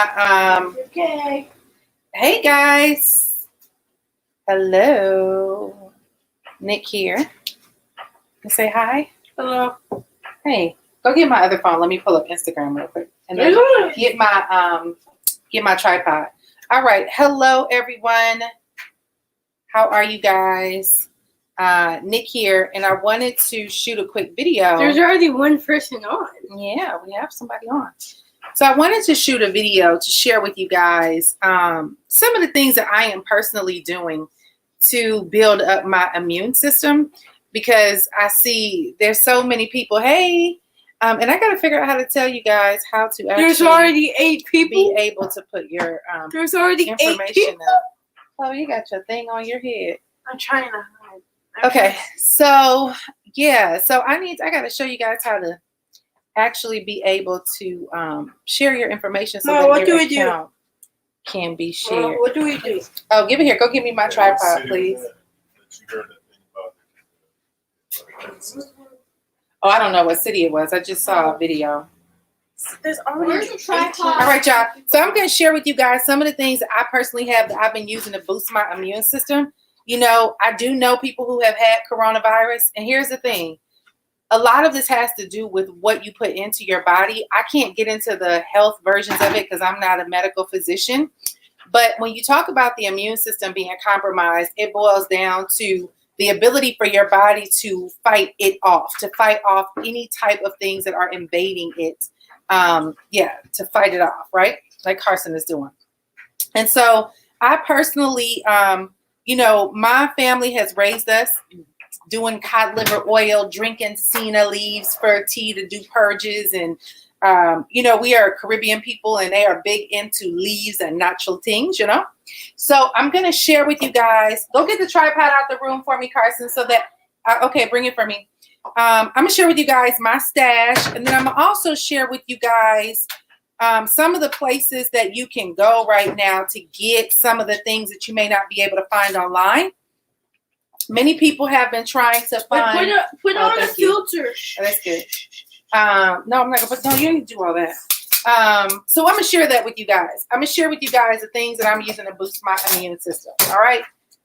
Okay. Hey guys. Hello. Nick here. You say hi. Hello. Hey, go get my other phone. Let me pull up Instagram real quick, and then get my tripod. All right. Hello everyone. How are you guys? Nick here, and I wanted to shoot a quick video. There's already one person on. Yeah, we have somebody on. So I wanted to shoot a video to share with you guys some of the things that I am personally doing to build up my immune system, because I see there's so many people. Hey, and I got to figure out how to tell you guys how to actually There's already 8 people. be able to put your There's already 8 information people. up. Oh, you got your thing on your head. I'm trying to hide. Okay, so yeah, so I got to show you guys how to actually be able to share your information so that what your do we do? account can be shared. What do we do? Oh, give it here. Go give me my tripod, please. Oh, I don't know what city it was. I just saw a video. There's already the tripod? All right, y'all. So I'm going to share with you guys some of the things that I personally have that I've been using to boost my immune system. You know, I do know people who have had coronavirus. And here's the thing. A lot of this has to do with what you put into your body. I can't get into the health versions of it because I'm not a medical physician. But when you talk about the immune system being compromised, it boils down to the ability for your body to fight it off, to fight off any type of things that are invading it. To fight it off, right? Like Carson is doing. And so I personally, my family has raised us doing cod liver oil, drinking senna leaves for tea to do purges. And, we are Caribbean people and they are big into leaves and natural things, So I'm going to share with you guys. Go get the tripod out the room for me, Carson, so that, okay, bring it for me. I'm going to share with you guys my stash. And then I'm going to also share with you guys some of the places that you can go right now to get some of the things that you may not be able to find online. Many people have been trying to find. Put on a filter. Oh, that's good. No, I'm not gonna put. No, you don't need to do all that. So I'm gonna share that with you guys. I'm gonna share with you guys the things that I'm using to boost my immune system. All right.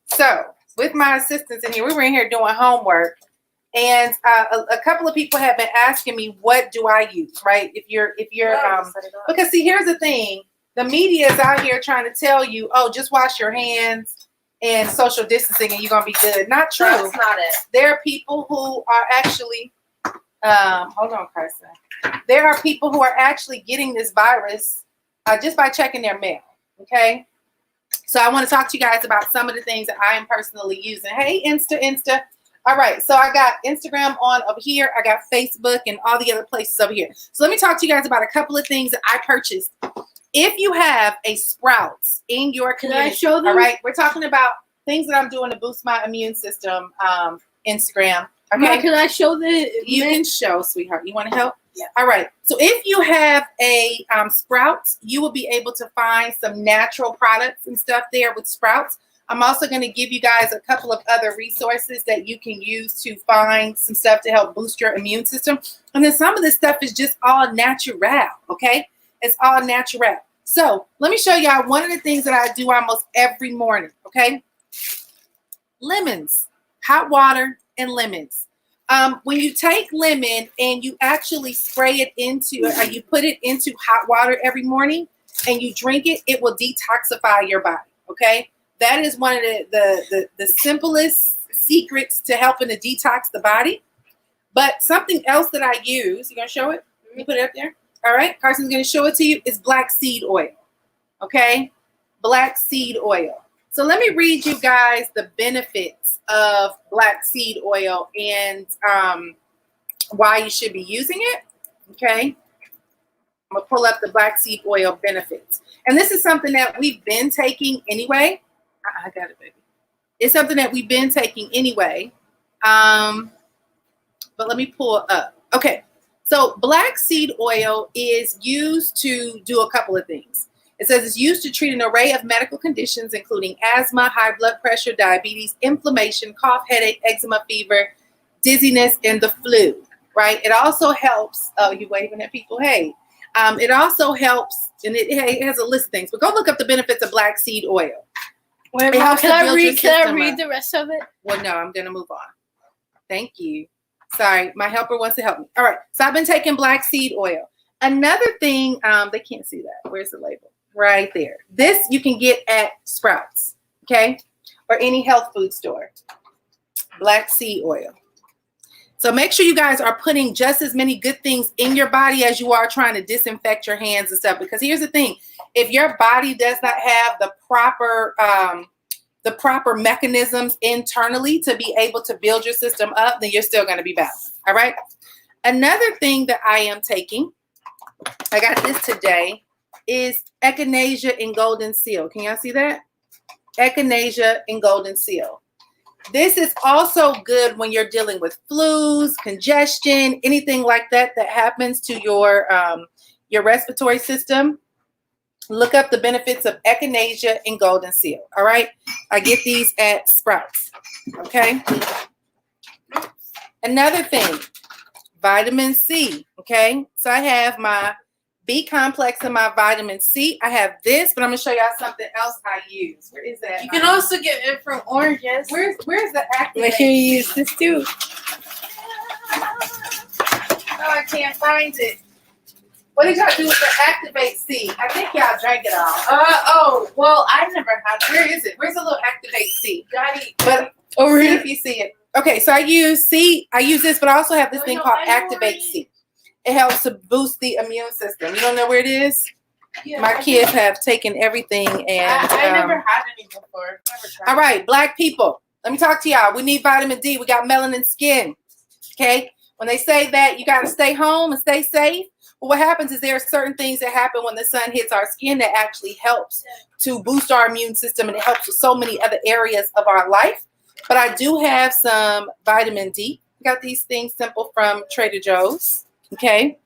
So with my assistants in here, we were in here doing homework, and a couple of people have been asking me, what do I use? Right? If you're because see, here's the thing: the media is out here trying to tell you, oh, just wash your hands and social distancing and you're going to be good. Not true. That's not it. There are people who are actually, hold on, Carson. There are people who are actually getting this virus just by checking their mail, okay? So I want to talk to you guys about some of the things that I am personally using. Hey, Insta. All right, so I got Instagram on over here. I got Facebook and all the other places over here. So let me talk to you guys about a couple of things that I purchased. If you have a Sprouts in your community, can I show them? All right, we're talking about things that I'm doing to boost my immune system. Instagram. Okay, Ma, can I show the? You can show, sweetheart. You want to help? Yeah. All right. So if you have a Sprouts, you will be able to find some natural products and stuff there with Sprouts. I'm also going to give you guys a couple of other resources that you can use to find some stuff to help boost your immune system. And then some of this stuff is just all natural. Okay. It's all natural. So let me show y'all one of the things that I do almost every morning, okay? Lemons, hot water and lemons. When you take lemon and you actually spray it into, or you put it into hot water every morning and you drink it, it will detoxify your body, okay? That is one of the simplest secrets to helping to detox the body. But something else that I use, you gonna show it? You put it up there? All right, Carson's going to show it to you. It's black seed oil, okay? Black seed oil. So let me read you guys the benefits of black seed oil and why you should be using it, okay? I'm going to pull up the black seed oil benefits. And this is something that we've been taking anyway. I got it, baby. It's something that we've been taking anyway. But let me pull up. Okay. So black seed oil is used to do a couple of things. It says it's used to treat an array of medical conditions, including asthma, high blood pressure, diabetes, inflammation, cough, headache, eczema, fever, dizziness, and the flu, right? It also helps, oh, you waving at people, hey. It also helps And it has a list of things. But go look up the benefits of black seed oil. Wait, It Mom, helps to can I build your read? Can I system read up. the rest of it? Well, no, I'm going to move on. Thank you. Sorry, my helper wants to help me. All right, so I've been taking black seed oil. Another thing, they can't see that. Where's the label? Right there. This you can get at Sprouts, okay? Or any health food store. Black seed oil. So make sure you guys are putting just as many good things in your body as you are trying to disinfect your hands and stuff. Because here's the thing. If your body does not have the proper mechanisms internally to be able to build your system up, then you're still going to be bad. All right. Another thing that I am taking, I got this today, is echinacea and golden seal. Can y'all see that? Echinacea and golden seal. This is also good when you're dealing with flus, congestion, anything like that that happens to your respiratory system. Look up the benefits of echinacea and golden seal. All right. I get these at Sprouts. Okay. Another thing, vitamin C. Okay. So I have my B complex and my vitamin C. I have this, but I'm going to show y'all something else I use. Where is that? You can also get it from oranges. Where's the activate? Make sure you use this too. Oh, I can't find it. What did y'all do with the Activate C? I think y'all drank it all. Well, I never had it. Where is it? Where's the little Activate C? Daddy, But over see here. if you see it. Okay, so I use this, but I also have this thing called Activate C. It helps to boost the immune system. You don't know where it is? Yeah, My kids have taken everything and I never had any before. Never tried. all right, black people, let me talk to y'all. We need vitamin D. We got melanin skin. Okay? When they say that you got to stay home and stay safe, well, what happens is there are certain things that happen when the sun hits our skin that actually helps to boost our immune system, and it helps with so many other areas of our life. But I do have some vitamin D. Got these things simple from Trader Joe's. Okay.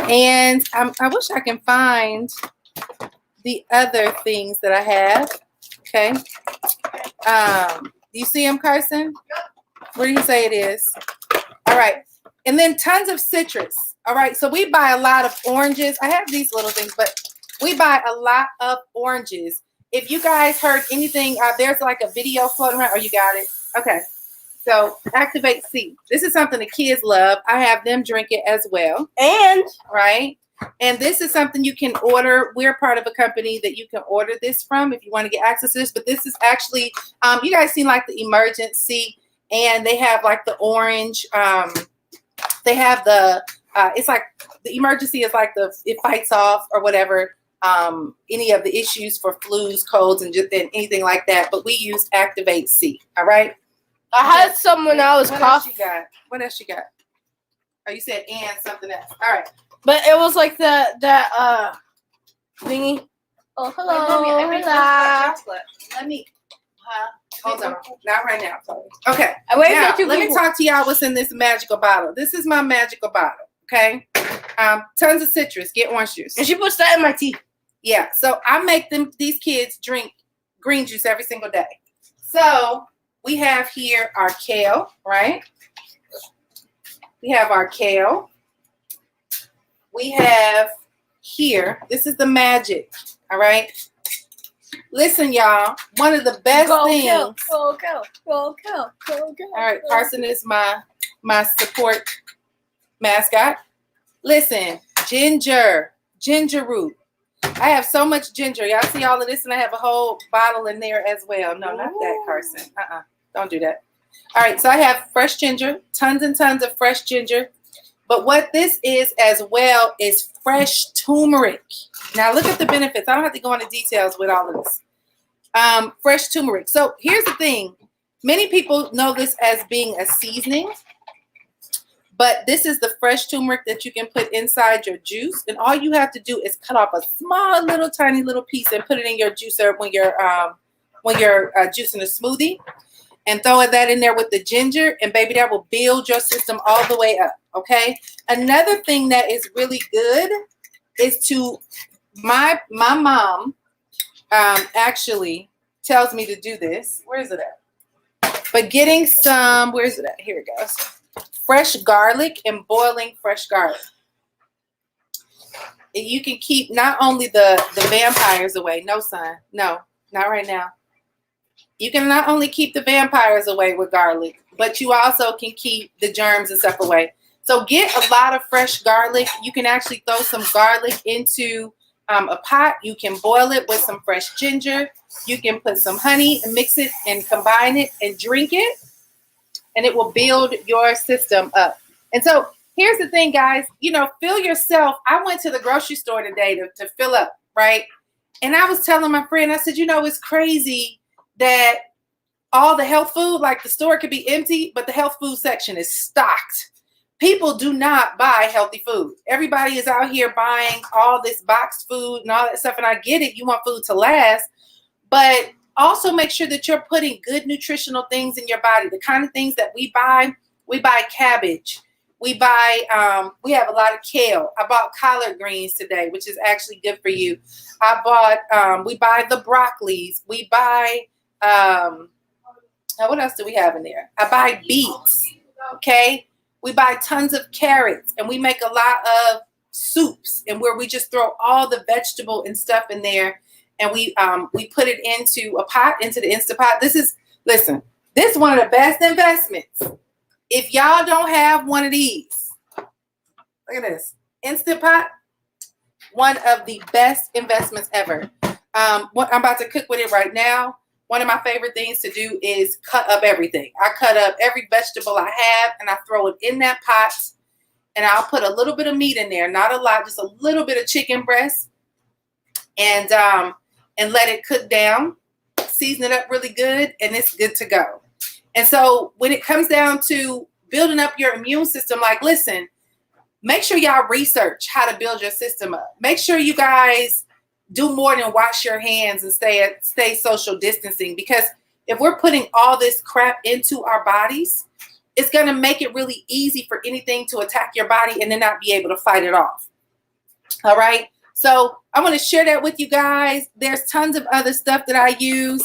And I wish I can find the other things that I have. Okay. Do you see them, Carson? Where do you say it is? All right. And then tons of citrus. All right. So we buy a lot of oranges. I have these little things, but we buy a lot of oranges. If you guys heard anything, there's like a video floating around. Oh, you got it. Okay. So Activate C. This is something the kids love. I have them drink it as well. And Right. And this is something you can order. We're part of a company that you can order this from if you want to get access to this. But this is actually, you guys seen like the Emergency, and they have like the orange. They have the, it's like the Emergency is like it fights off or whatever. Any of the issues for flus, colds, and anything like that. But we use Activate C. All right. I had some when I was What else coughing, you got? What else you got? Oh, you said and something else. All right. but it was like that thingy. Oh, hello, hello. Let me. Hold on. Not right now. Sorry. Okay. I waited Now, for 2 let me people. talk to y'all what's in this magical bottle. This is my magical bottle. Okay. Tons of citrus. Get orange juice. And she puts that in my tea. Yeah. So I make these kids drink green juice every single day. So we have here our kale, right? We have our kale. We have here, this is the magic, all right? Listen, y'all, one of the best things. Go, go, go, go, go. All right, Carson is my support mascot. Listen, ginger root. I have so much ginger. Y'all see all of this, and I have a whole bottle in there as well. No, not that, Carson. Don't do that. All right, so I have fresh ginger, tons and tons of fresh ginger. But what this is as well is fresh turmeric. Now look at the benefits. I don't have to go into details with all of this. Fresh turmeric. So here's the thing. Many people know this as being a seasoning, but this is the fresh turmeric that you can put inside your juice. And all you have to do is cut off a small little tiny little piece and put it in your juicer when you're juicing a smoothie. And throwing that in there with the ginger, and baby, that will build your system all the way up, okay? Another thing that is really good is my mom actually tells me to do this. Where is it at? But getting some, where is it at? Here it goes. Fresh garlic and boiling fresh garlic. you can keep not only the vampires away. No, son. No, not right now. You can not only keep the vampires away with garlic, but you also can keep the germs and stuff away. So get a lot of fresh garlic. You can actually throw some garlic into a pot. You can boil it with some fresh ginger. You can put some honey and mix it and combine it and drink it. And it will build your system up. And so here's the thing, guys. You know, fill yourself. I went to the grocery store today to fill up, right? And I was telling my friend, I said, you know, it's crazy that all the health food, like the store could be empty, but the health food section is stocked. People do not buy healthy food. Everybody is out here buying all this boxed food and all that stuff. And I get it. You want food to last, but also make sure that you're putting good nutritional things in your body. The kind of things that we buy cabbage. We have a lot of kale. I bought collard greens today, which is actually good for you. We buy the broccolis. We buy, what else do we have in there? I buy beets, okay? We buy tons of carrots, and we make a lot of soups, and where we just throw all the vegetable and stuff in there, and we put it into a pot, into the Instapot. This is one of the best investments. If y'all don't have one of these, look at this. Instant Pot, one of the best investments ever. What I'm about to cook with it right now. One of my favorite things to do is cut up everything. I cut up every vegetable I have and I throw it in that pot, and I'll put a little bit of meat in there, not a lot, just a little bit of chicken breast, and let it cook down, season it up really good, and it's good to go. And so when it comes down to building up your immune system, like, listen, make sure y'all research how to build your system up. Make sure you guys do more than wash your hands and stay social distancing, because if we're putting all this crap into our bodies, it's going to make it really easy for anything to attack your body and then not be able to fight it off. All right. So I want to share that with you guys. There's tons of other stuff that I use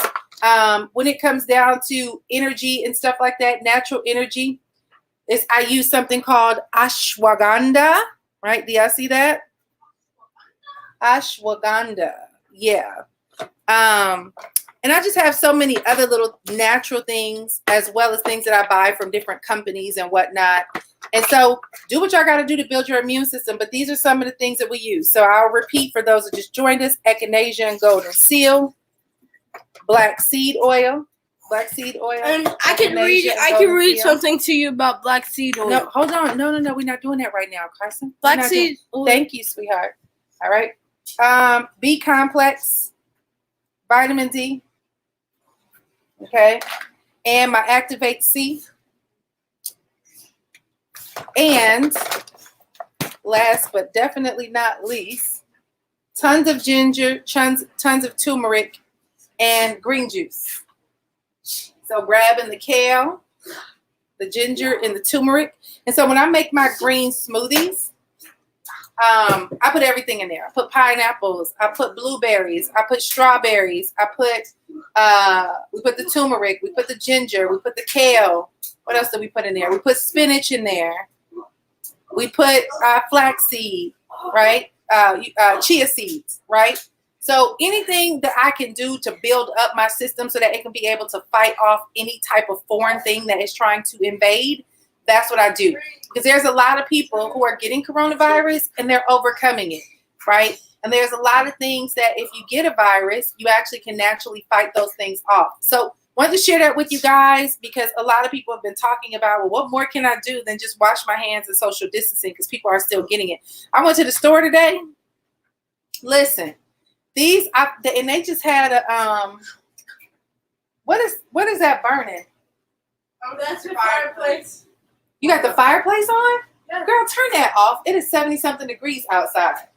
when it comes down to energy and stuff like that, natural energy. I use something called ashwagandha, right? Do y'all see that? Ashwagandha. Yeah. And I just have so many other little natural things, as well as things that I buy from different companies and whatnot. And so do what y'all got to do to build your immune system. But these are some of the things that we use. So I'll repeat for those that just joined us: echinacea and golden seal, black seed oil. And I can read something to you about black seed oil. No, hold on. No. We're not doing that right now, Carson. Black seed oil. Thank you, sweetheart. All right. B complex, vitamin D. Okay. And my Activate C. And last but definitely not least, tons of ginger, tons of turmeric, and green juice. So grabbing the kale, the ginger, and the turmeric. And so when I make my green smoothies, I put everything in there. I put pineapples, I put blueberries, I put strawberries, we put the turmeric, we put the ginger, we put the kale. What else did we put in there? We put spinach in there. We put flaxseed, right? Chia seeds, right? So anything that I can do to build up my system so that it can be able to fight off any type of foreign thing that is trying to invade, that's what I do. Because there's a lot of people who are getting coronavirus and they're overcoming it, right? And there's a lot of things that if you get a virus, you actually can naturally fight those things off. So I wanted to share that with you guys, because a lot of people have been talking about, well, what more can I do than just wash my hands and social distancing, because people are still getting it. I went to the store today. Listen, and they just had a, what is that burning? Oh, that's the fireplace. You got the fireplace on? Yeah. Girl, turn that off. It is 70-something degrees outside.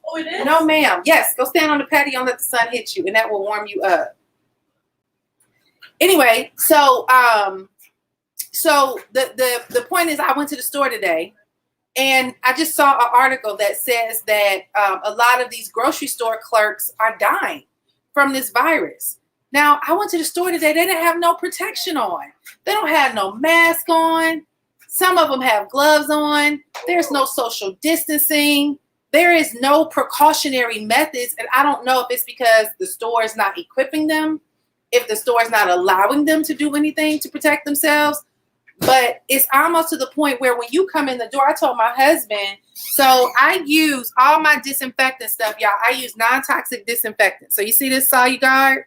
Oh, it is? No, ma'am. Yes, go stand on the patio and let the sun hit you, and that will warm you up. Anyway, so the point is, I went to the store today, and I just saw an article that says that a lot of these grocery store clerks are dying from this virus. Now, I went to the store today. They didn't have no protection on. They don't have no mask on. Some of them have gloves on. There's no social distancing. there is no precautionary methods. And I don't know if it's because the store is not equipping them, if the store is not allowing them to do anything to protect themselves. But it's almost to the point where when you come in the door, I told my husband, so I use all my disinfectant stuff, y'all. I use non-toxic disinfectant. So you see this SoluGuard?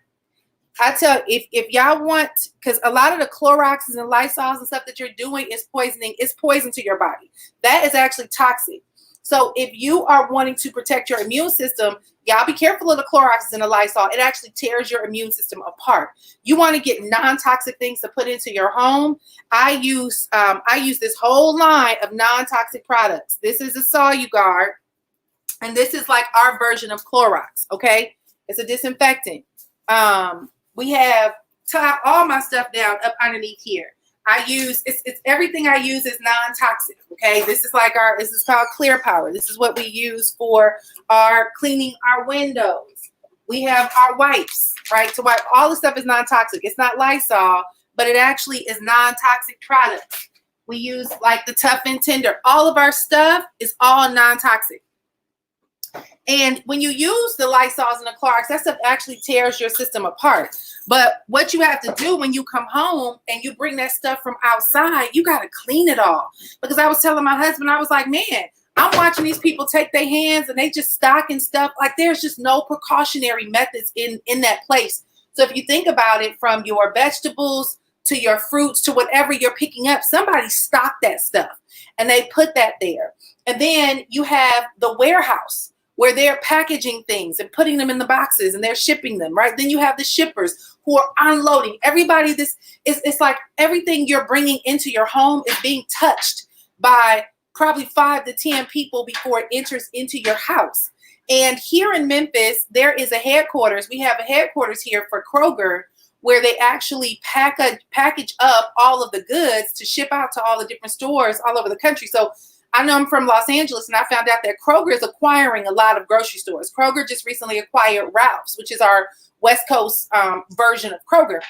I tell you, if y'all want, because a lot of the Cloroxes and Lysols and stuff that you're doing is poisoning, it's poison to your body. That is actually toxic. So if you are wanting to protect your immune system, y'all be careful of the Cloroxes and the Lysol. It actually tears your immune system apart. You want to get non-toxic things to put into your home. I use this whole line of non-toxic products. This is a SoluGuard, and this is like our version of Clorox. Okay, it's a disinfectant. We have all my stuff down up underneath here. I use, it's everything I use is non-toxic, okay? This is called Clear Power. This is what we use for our cleaning our windows. We have our wipes, right? To wipe, all the stuff is non-toxic. It's not Lysol, but it actually is non-toxic products. We use like the Tough and Tender. All of our stuff is all non-toxic. And when you use the Lysols and the Clorox, that stuff actually tears your system apart. But what you have to do when you come home and you bring that stuff from outside, you got to clean it all. Because I was telling my husband, I was like, man, I'm watching these people take their hands and they just stocking stuff. Like there's just no precautionary methods in that place. So if you think about it, from your vegetables to your fruits to whatever you're picking up, somebody stocked that stuff and they put that there. And then you have the warehouse, where they're packaging things and putting them in the boxes and they're shipping them, right? Then you have the shippers who are unloading. Everybody, it's like everything you're bringing into your home is being touched by probably 5 to 10 people before it enters into your house. And here in Memphis, there is a headquarters. We have a headquarters here for Kroger, where they actually package up all of the goods to ship out to all the different stores all over the country. So I know I'm from Los Angeles, and I found out that Kroger is acquiring a lot of grocery stores. Kroger just recently acquired Ralph's, which is our West Coast version of Kroger.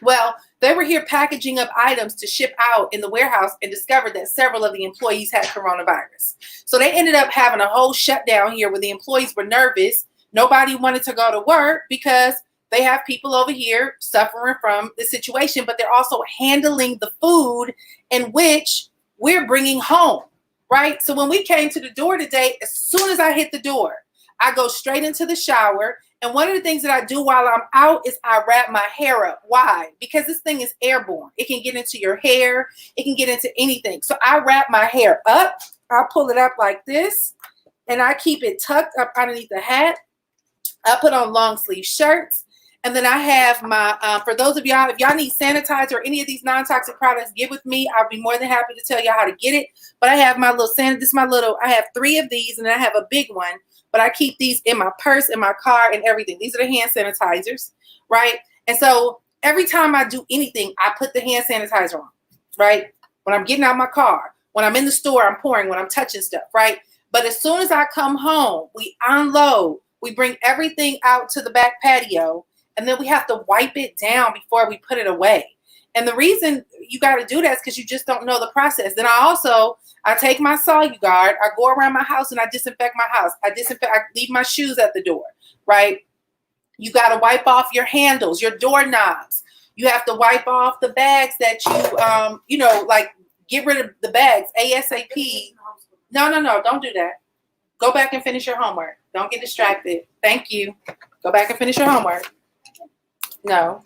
Well, they were here packaging up items to ship out in the warehouse and discovered that several of the employees had coronavirus. So they ended up having a whole shutdown here where the employees were nervous. Nobody wanted to go to work because they have people over here suffering from the situation, but they're also handling the food in which we're bringing home, right? So when we came to the door today, as soon as I hit the door, I go straight into the shower. And one of the things that I do while I'm out is I wrap my hair up. Why? Because this thing is airborne. It can get into your hair. It can get into anything. So I wrap my hair up. I pull it up like this, and I keep it tucked up underneath the hat. I put on long sleeve shirts. And then I have my, for those of y'all, if y'all need sanitizer or any of these non-toxic products, get with me. I'll be more than happy to tell y'all how to get it. But I have my little I have 3 of these, and then I have a big one. But I keep these in my purse, in my car, and everything. These are the hand sanitizers, right? And so every time I do anything, I put the hand sanitizer on, right? When I'm getting out of my car, when I'm in the store, I'm pouring, when I'm touching stuff, right? But as soon as I come home, we unload. We bring everything out to the back patio. And then we have to wipe it down before we put it away. And the reason you got to do that is because you just don't know the process. Then I take my SoluGuard, I go around my house and I disinfect my house. I leave my shoes at the door, right? You got to wipe off your handles, your doorknobs. You have to wipe off the bags that you, like get rid of the bags ASAP. No, don't do that. Go back and finish your homework. Don't get distracted. Thank you. Go back and finish your homework. No,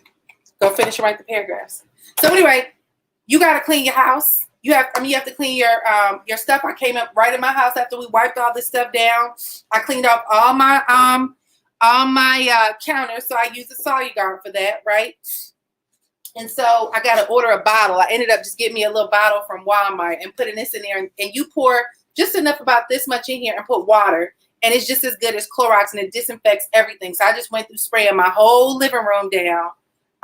go finish and write the paragraphs. So anyway, you got to clean your house. You have to clean your stuff. I came up right in my house after we wiped all this stuff down. I cleaned up all my counters. So I used the SoluGuard for that, right? And so I got to order a bottle. I ended up just getting me a little bottle from Walmart and putting this in there. And you pour just enough, about this much in here, and put water. And it's just as good as Clorox, and it disinfects everything. So I just went through spraying my whole living room down.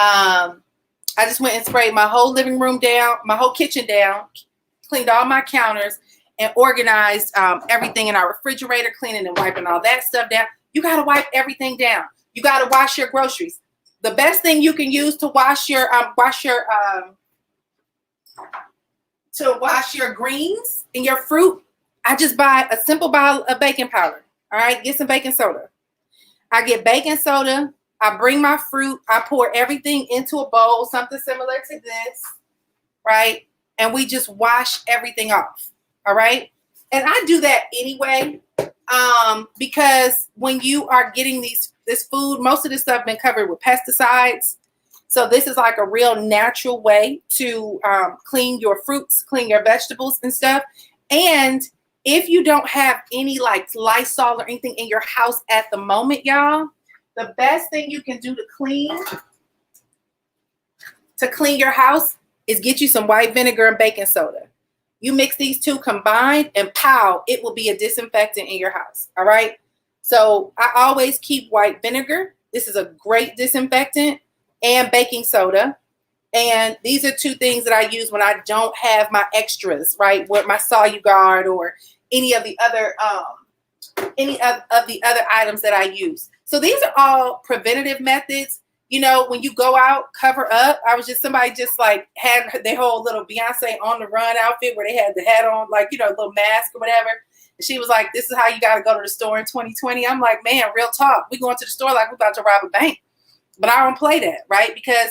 I just went and sprayed my whole living room down, my whole kitchen down, cleaned all my counters, and organized everything in our refrigerator, cleaning and wiping all that stuff down. You got to wipe everything down. You got to wash your groceries. The best thing you can use to wash your greens and your fruit I just buy a simple bottle of baking powder. All right, get some baking soda. I get baking soda. I bring my fruit. I pour everything into a bowl, something similar to this, right? And we just wash everything off. All right. And I do that anyway, because when you are getting this food, most of this stuff been covered with pesticides. So this is like a real natural way to clean your fruits, clean your vegetables and stuff. And if you don't have any like Lysol or anything in your house at the moment, y'all, the best thing you can do to clean your house is get you some white vinegar and baking soda. You mix these two combined and pow, it will be a disinfectant in your house. All right. So I always keep white vinegar. This is a great disinfectant, and baking soda. And these are two things that I use when I don't have my extras, right? With my Solu-Guard or any of the other items that I use. So these are all preventative methods. You know, when you go out, cover up. Somebody just like had their whole little Beyonce on the run outfit where they had the hat on, like, you know, a little mask or whatever. And she was like, this is how you got to go to the store in 2020. I'm like, man, real talk. We going to the store like we're about to rob a bank. But I don't play that, right? Because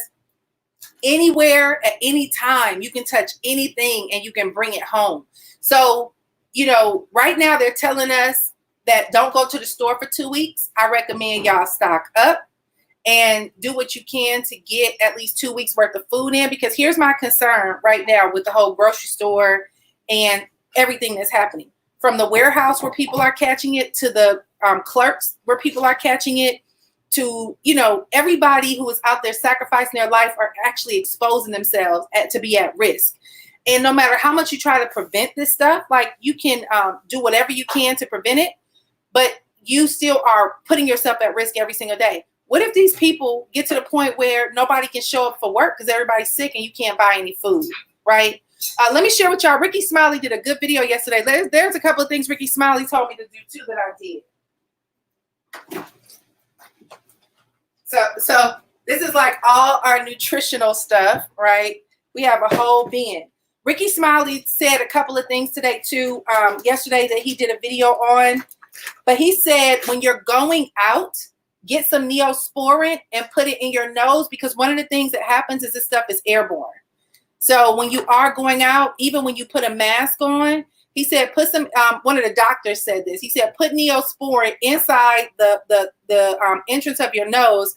anywhere at any time, you can touch anything and you can bring it home. So, you know, right now they're telling us that don't go to the store for 2 weeks. I recommend y'all stock up and do what you can to get at least 2 weeks worth of food in, because here's my concern right now with the whole grocery store and everything that's happening. From the warehouse where people are catching it to the clerks where people are catching it to, you know, everybody who is out there sacrificing their life are actually exposing themselves to be at risk. And no matter how much you try to prevent this stuff, like you can do whatever you can to prevent it, but you still are putting yourself at risk every single day. What if these people get to the point where nobody can show up for work because everybody's sick and you can't buy any food, right? Let me share with y'all. Ricky Smiley did a good video yesterday. There's a couple of things Ricky Smiley told me to do too that I did. So this is like all our nutritional stuff, right? We have a whole bin. Ricky Smiley said a couple of things today too, yesterday that he did a video on. But he said when you're going out, get some Neosporin and put it in your nose, because one of the things that happens is this stuff is airborne. So when you are going out, even when you put a mask on, he said put some. One of the doctors said this. He said put Neosporin inside the entrance of your nose,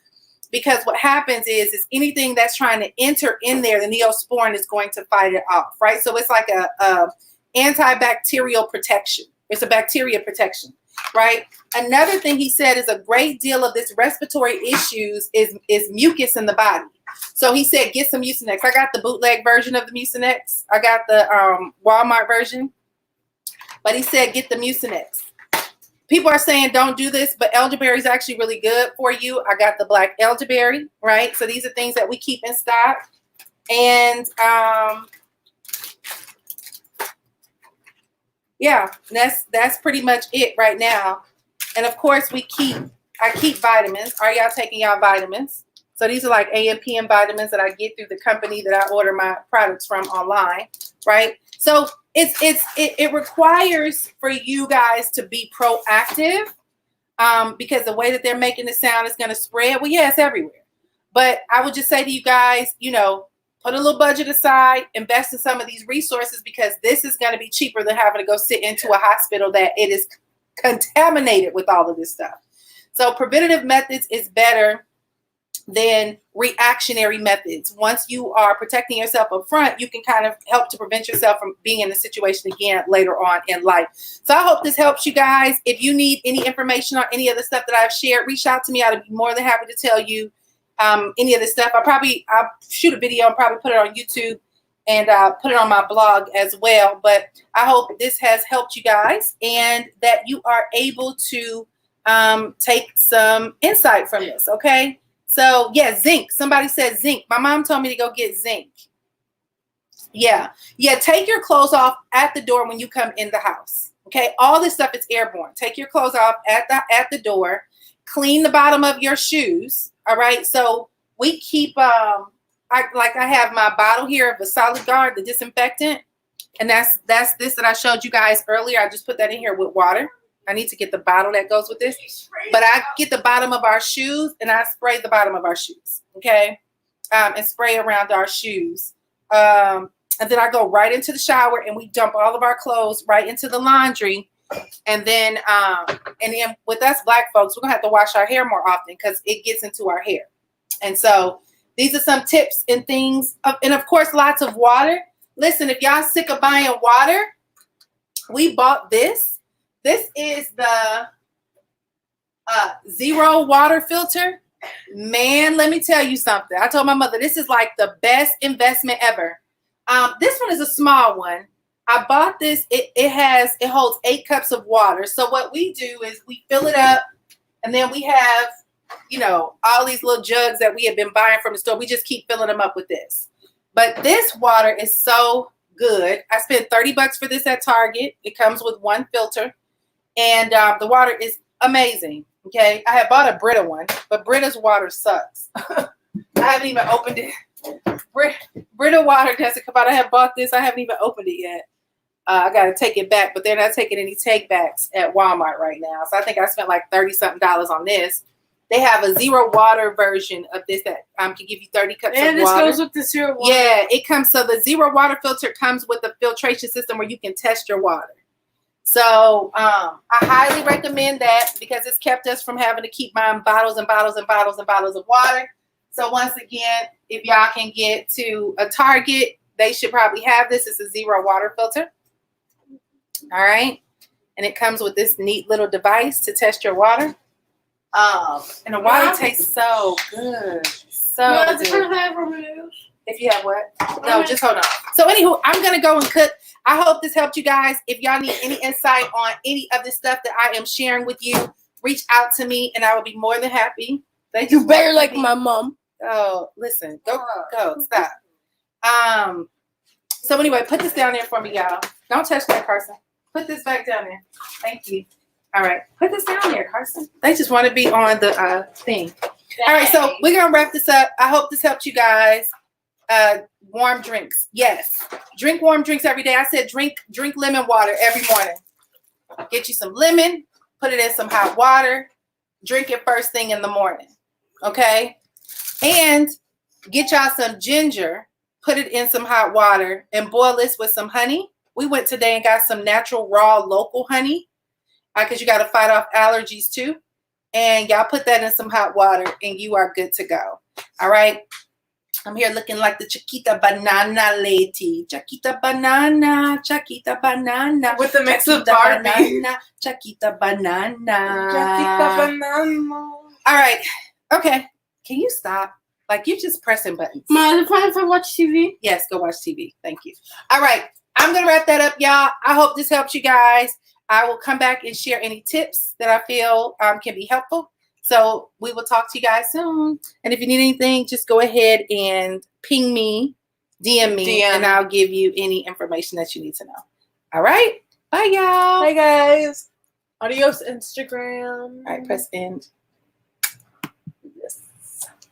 because what happens is anything that's trying to enter in there, the Neosporin is going to fight it off, right? So it's like a antibacterial protection. It's a bacteria protection, right? Another thing he said is a great deal of this respiratory issues is mucus in the body. So he said get some Mucinex. I got the bootleg version of the Mucinex. I got the Walmart version. But he said get the Mucinex. People are saying don't do this, but elderberry is actually really good for you. I got the black elderberry, right? So these are things that we keep in stock. And yeah, that's pretty much it right now. And of course, I keep vitamins. Are y'all taking y'all vitamins? So these are like AMPM vitamins that I get through the company that I order my products from online, right? So it requires for you guys to be proactive, because the way that they're making the sound is going to spread. Well, yeah, it's everywhere. But I would just say to you guys, you know, put a little budget aside, invest in some of these resources, because this is going to be cheaper than having to go sit into a hospital that it is contaminated with all of this stuff. So preventative methods is better than reactionary methods. Once you are protecting yourself up front, you can kind of help to prevent yourself from being in the situation again later on in life. So I hope this helps you guys. If you need any information on any of the stuff that I've shared, reach out to me. I'd be more than happy to tell you any of this stuff. I'll shoot a video and probably put it on YouTube and put it on my blog as well. But I hope this has helped you guys and that you are able to take some insight from this, okay? So, yeah, zinc. Somebody said zinc. My mom told me to go get zinc. Yeah, take your clothes off at the door when you come in the house, okay? All this stuff is airborne. Take your clothes off at the door. Clean the bottom of your shoes, all right? So we keep, I have my bottle here of the Solu-Guard, the disinfectant. And that's this that I showed you guys earlier. I just put that in here with water. I need to get the bottle that goes with this. But I get the bottom of our shoes and I spray the bottom of our shoes. Okay. And spray around our shoes. And then I go right into the shower and we dump all of our clothes right into the laundry. And then with us black folks, we're gonna have to wash our hair more often because it gets into our hair. And so these are some tips and things. And of course, lots of water. Listen, if y'all sick of buying water, we bought this. This is the Zero water filter. Man, let me tell you something. I told my mother, this is like the best investment ever. This one is a small one. I bought this. It holds 8 cups of water. So what we do is we fill it up, and then we have, all these little jugs that we have been buying from the store. We just keep filling them up with this. But this water is so good. I spent $30 for this at Target. It comes with 1 filter, and the water is amazing. Okay, I had bought a Brita one, but Brita's water sucks. I haven't even opened it. Brita water doesn't come out. I have bought this. I haven't even opened it yet. I got to take it back, but they're not taking any take backs at Walmart right now. So I think I spent like $30-something on this. They have a zero water version of this that can give you 30 cups of water. And this goes with the zero water. Yeah, it comes. So the zero water filter comes with a filtration system where you can test your water. So I highly recommend that because it's kept us from having to keep buying bottles and bottles and bottles and bottles of water. So once again, if y'all can get to a Target, they should probably have this. It's a zero water filter. All right. And it comes with this neat little device to test your water. And the water tastes so good. So good. If you have what? No, just hold on. So anywho, I'm going to go and cook. I hope this helped you guys. If y'all need any insight on any of the stuff that I am sharing with you, reach out to me and I will be more than happy. Thank you. Better like my mom. Oh, listen. Go. Stop. So anyway, put this down there for me, y'all. Don't touch that, Carson. Put this back down there. Thank you. All right. Put this down there, Carson. They just want to be on the thing. All right. So we're going to wrap this up. I hope this helped you guys. Warm drinks. Yes. Drink warm drinks every day. I said drink lemon water every morning. Get you some lemon. Put it in some hot water. Drink it first thing in the morning. Okay? And get y'all some ginger. Put it in some hot water and boil this with some honey. We went today and got some natural, raw, local honey because you got to fight off allergies too. And y'all put that in some hot water and you are good to go. All right. I'm here looking like the Chiquita Banana lady. Chiquita Banana, Chiquita Banana. With the mix of Barbie. Banana, Chiquita Banana. Chiquita Banana. All right. Okay. Can you stop? Like, you're just pressing buttons. Ma, is it fine if I watch TV? Yes, go watch TV. Thank you. All right. I'm going to wrap that up, y'all. I hope this helps you guys. I will come back and share any tips that I feel can be helpful. So we will talk to you guys soon. And if you need anything, just go ahead and ping me, DM me, and I'll give you any information that you need to know. All right. Bye, y'all. Bye, guys. Adios, Instagram. All right. Press end.